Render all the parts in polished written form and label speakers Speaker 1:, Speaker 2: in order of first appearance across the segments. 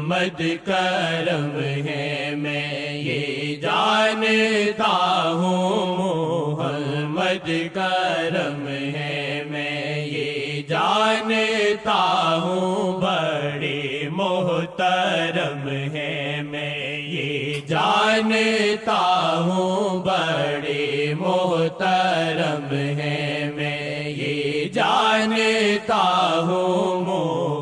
Speaker 1: محمد کرم ہے میں یہ جانتا ہوں محمد کرم ہے میں یہ جانتا ہوں بڑے محترم ہے میں یہ جانتا ہوں بڑے محترم ہے میں یہ جانتا ہوں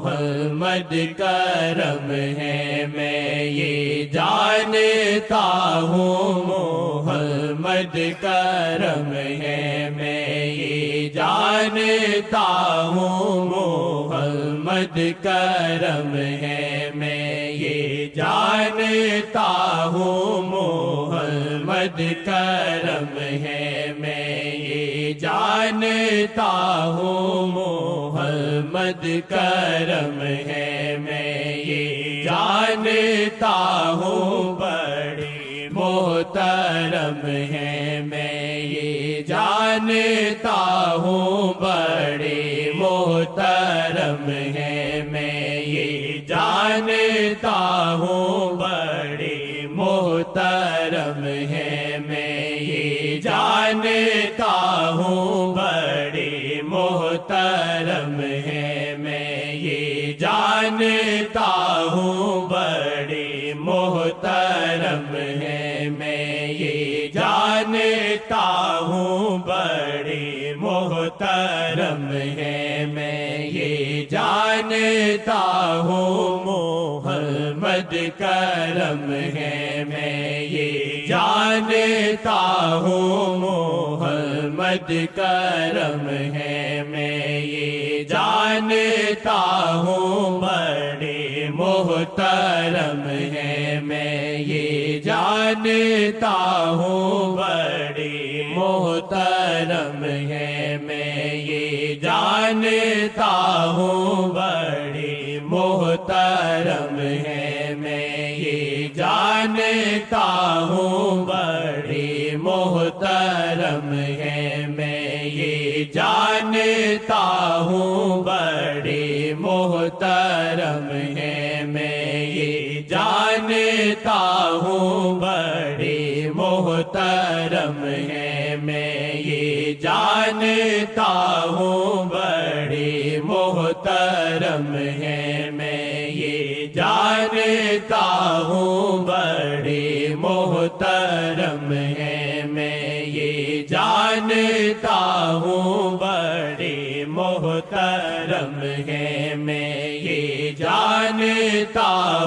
Speaker 1: محمد کرم ہے میں یہ جانتا ہوں محمد کرم ہے میں یہ جانتا ہوں محمد کرم ہے میں یہ جانتا ہوں محمد کرم ہے میں یہ جانتا ہوں محمد کرم ہے میں یہ جانتا ہوں بڑے محترم ہے میں یہ جانتا ہوں بڑے محترم ہے میں یہ جانتا ہوں بڑے محترم ہے میں یہ جانتا ہوں بڑے محترم ہے میں یہ جانتا ہوں بڑے محترم ہے میں یہ جانتا ہوں بڑے محترم ہے میں یہ جانتا ہوں محمد کرم ہے میں یہ جانتا ہوں محمد کرم ہے میں یہ جانتا ہوں بڑے محترم ہے میں یہ جانتا ہوں بڑے محترم ہے میں یہ جانتا ہوں بڑے محترم ہے میں یہ جانتا ہوں بڑے محترم ہے میں یہ جانتا ہوں بڑے محترم ہے میں یہ جانتا ہوں بڑے محترم ہے میں یہ جانتا ہوں بڑے محترم ہے میں یہ جانتا ہوں بڑے محترم ہے میں یہ جانتا ہوں بڑے محترم ہے میں یہ جانتا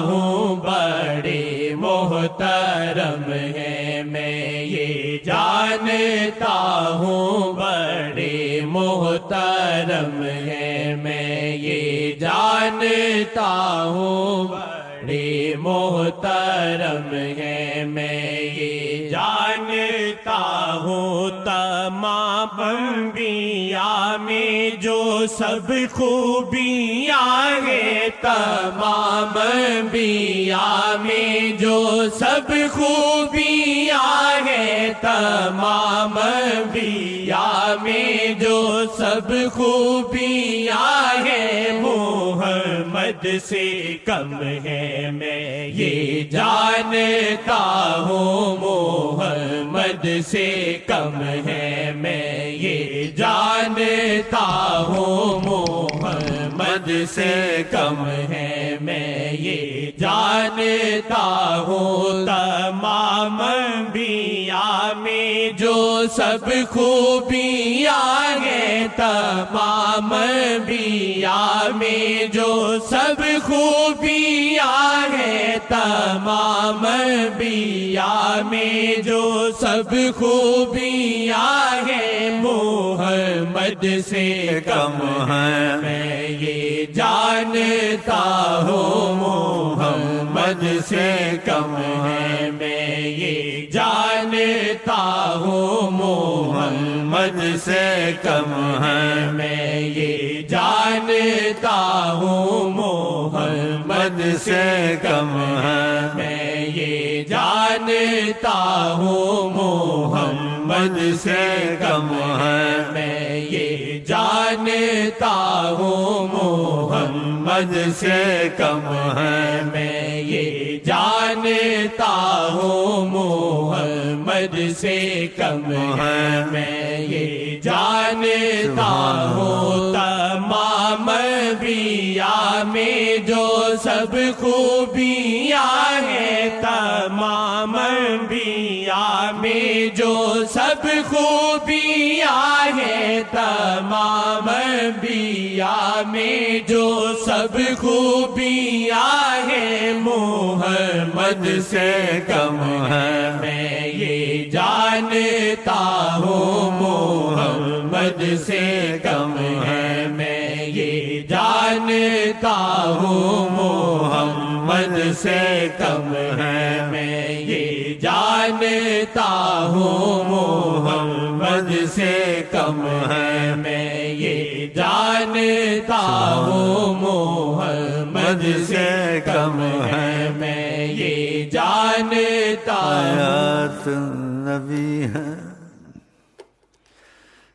Speaker 1: ہوں بڑے محترم ہے میں یہ جانتا ہوں بڑے محترم ہے میں یہ جانتا ہوں بڑے محترم ہے میں یہ جانتا ہوں تمام انبیاء میں جو سب خوبیاں ہیں تمام انبیاء میں جو سب خوبیاں ہیں تمام انبیاء میں جو سب خوبیاں ہیں محمد سے کم ہے میں یہ جانتا ہوں محمد سے کم ہے میں یہ جانتا ہوں محمد سے کم ہے میں یہ جانتا ہوں تمام انبیاء میں جو سب خوبیاں ہیں تمام انبیاء میں جو سب خوبیاں ہیں تمام انبیاء میں جو سب خوبیاں ہیں محمد سے کم ہے میں یہ جانتا ہوں محمد سے کم ہے میں یہ جانتا ہوں محمد سے کم ہے میں یہ جانتا ہوں محمد سے کم ہے میں یہ جانتا ہوں محمد سے کم ہے میں یہ جانتا ہوں محمد سے کم ہے میں یہ جانتا ہوں محمد سے کم ہے میں یہ جانتا ہوں تمام انبیاء میں جو سب خوبیاں ہیں تمام انبیاء میں جو سب خوبیاں ہیں تمام انبیاء میں جو سب خوبیاں ہیں محمد سے کم ہے میں یہ جانتا ہوں محمد سے کم ہے میں یہ جانتا ہوں محمد سے کم ہے میں یہ جانتا ہوں محمد سے کم ہے میں یہ جانتا ہوں محمد سے کم ہے میں یہ جانتا ہوں
Speaker 2: حیات نبی ہے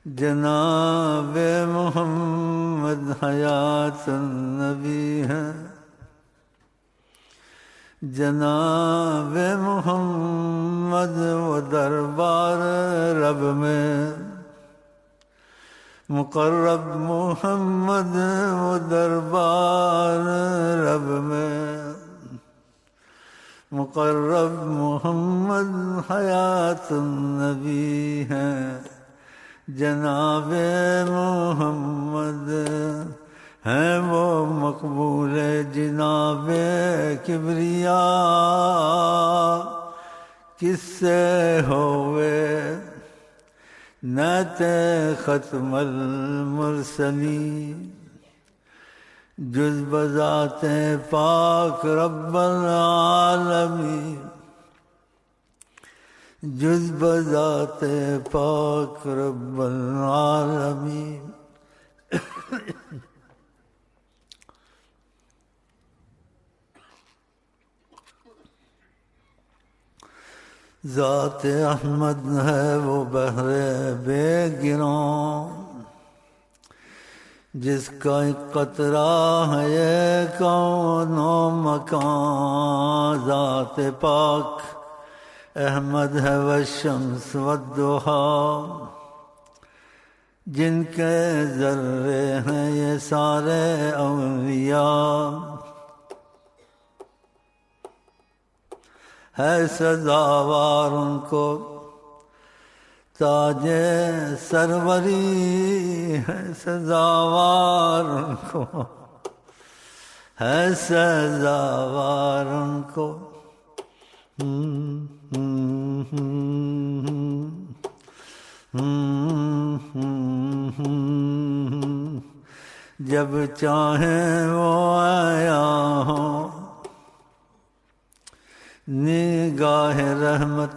Speaker 2: جناب محمد حیات نبی ہے جناب محمد و دربار رب میں مقرب محمد و دربار رب میں مقرب محمد حیات النبی ہے جناب محمد ہیں وہ مقبول جناب کبریا کس سے ہوئے نعت ختم المرسلی جز بذات پاک رب العالمین جز بذات پاک رب العالمین ذات احمد ہے وہ بحر بے گراں جس کا ایک قطرہ ہے یہ کون و مکان ذات پاک احمد ہے والشمس والضحیٰ جن کے ذرے ہیں یہ سارے اولیاء ہے سزاوار ان کو تاج سروری ہے سزاوار ان کو ہے سزاوار ان کو جب چاہیں وہ آیا ہوں نگاہ رحمت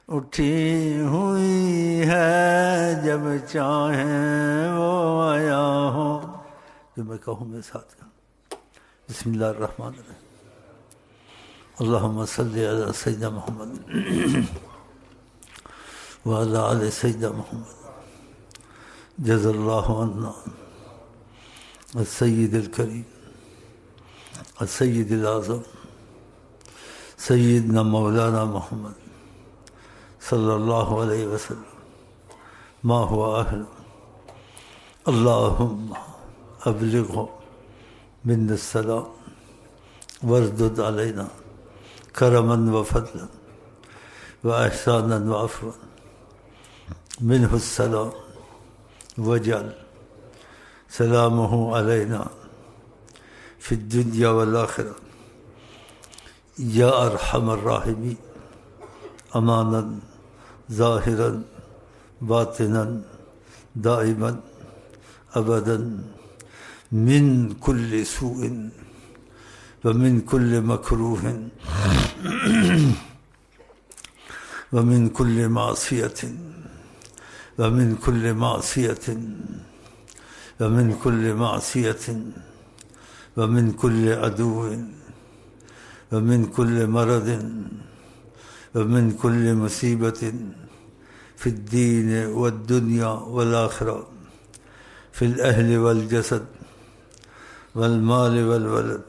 Speaker 2: اٹھی ہوئی ہے جب چاہیں وہ آیا ہوں جو میں کہوں میں ساتھ کہوں بسم اللہ الرحمن الرحیم اللہم صلی علی سیدنا محمد وعلی آل سیدنا محمد جزا اللہ عنا السید الکریم السید الاعظم سیدنا مولانا محمد صلی اللہ علیہ وسلم ما هو اہل اللہم ابلغه منا السلام واردد علینا کرما وفضلا واحسانا وعفوا منه السلام واجعل سلامه علينا في الدنيا والآخرة یا ارحم الراحمین امانا ظاہرا باطنا دائما ابدا من كل سوء ومن كل مكروه ومن كل معصية ومن كل معصية ومن كل معصية ومن كل عدو ومن كل مرض ومن كل مصيبة في الدين والدنيا والآخرة في الأهل والجسد والمال والولد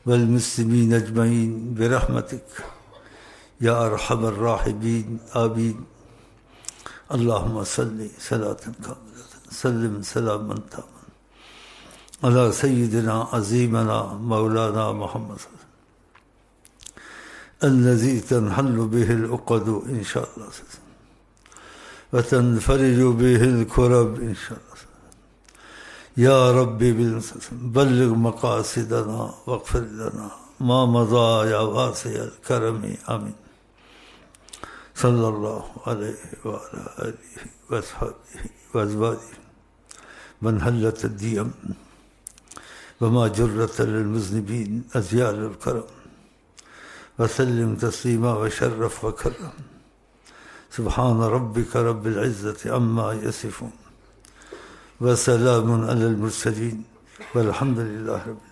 Speaker 2: والمسلمين أجمعين برحمتك يا أرحم الراحمين آمين. اللهم صل صلاة كاملة سلم سلاما تاما على سيدنا عظيمنا مولانا محمد صلى الله عليه وسلم الذي تنحل به العقد إن شاء الله وتنفرج به الكرب إن شاء الله. يا ربي بلغ مقاصدنا واغفر لنا ما مضى يا واسع الكرم آمين. صلى الله عليه وعلى آله وأصحابه وأزواجه من هلت الديم وما جرت للمذنبين أزيال الكرم وسلم تسليما وشرف وكرم. سبحان ربك رب العزة عما يصفون وسلام على المرسلين والحمد لله رب العالمين.